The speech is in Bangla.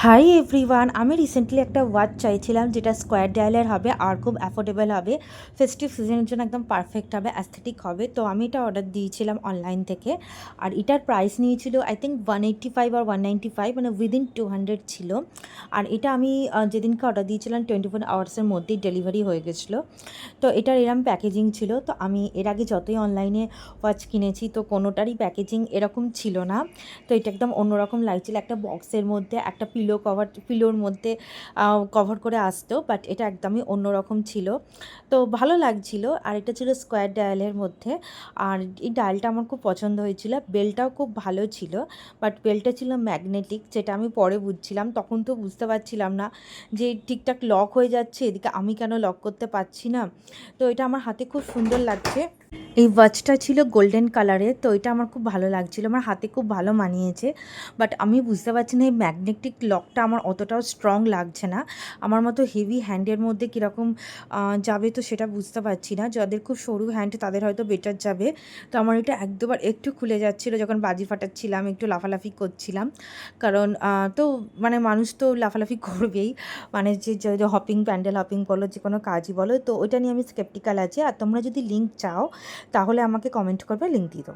হাই এভরিওয়ান, আমি রিসেন্টলি একটা ওয়াচ চাইছিলাম যেটা স্কোয়ার ডায়ালের হবে আর খুব অ্যাফোর্ডেবল হবে, ফেস্টিভ সিজনের জন্য একদম পারফেক্ট হবে, অ্যাস্থেটিক হবে। তো আমি এটা অর্ডার দিয়েছিলাম অনলাইন থেকে। আর এটার প্রাইস নিয়েছিল আই থিঙ্ক 185 আর 195, মানে উইদিন 200 ছিল। আর এটা আমি যেদিনকে অর্ডার দিয়েছিলাম 24 আওয়ার্সের মধ্যেই ডেলিভারি হয়ে গেছিলো। তো এটার এরম প্যাকেজিং ছিল। তো আমি এর আগে যতই অনলাইনে ওয়াচ কিনেছি তো কোনোটারই প্যাকেজিং এরকম ছিল না। তো এটা একদম অন্যরকম লাগছিল, একটা বক্সের মধ্যে একটা পিলোর মধ্যে কভার করে আসতো, বাট এটা একদমই অন্যরকম ছিল। তো ভালো লাগছিল। আর এটা ছিল স্কোয়ার ডায়ালের মধ্যে। আর এই ডায়ালটা আমার খুব পছন্দ হয়েছিল, বেলটাও খুব ভালো ছিল। বাট বেলটা ছিল ম্যাগনেটিক, যেটা আমি পরে বুঝছিলাম, তখন তো বুঝতে পারছিলাম না যে ঠিকঠাক লক হয়ে যাচ্ছে, এদিকে আমি কেন লক করতে পারছি না। তো এটা আমার হাতে খুব সুন্দর লাগছে। এই ওয়াচটা ছিল গোল্ডেন কালারের, তো এটা আমার খুব ভালো লাগছিলো, আমার হাতে খুব ভালো মানিয়েছে। বাট আমি বুঝতে পারছি না এই ম্যাগনেটিক লকটা আমার অতটাও স্ট্রং লাগছে না। আমার মতো হেভি হ্যান্ডের মধ্যে কীরকম যাবে তো সেটা বুঝতে পারছি না। যাদের খুব সরু হ্যান্ড তাদের হয়তো বেটার যাবে। তো আমার এটা একদবার একটু খুলে যাচ্ছিলো যখন বাজি ফাটাচ্ছিলাম, একটু লাফালাফি করছিলাম। কারণ তো মানে মানুষ তো লাফালাফি করবেই, মানে যে হপিং, প্যান্ডেল হপিং বলো, যে কোনো কাজই বলো। তো ওইটা নিয়ে আমি স্কেপটিক্যাল আছি। আর তোমরা যদি লিঙ্ক চাও তাহলে আমাকে কমেন্ট করবে, লিঙ্ক দিয়ে দেবো।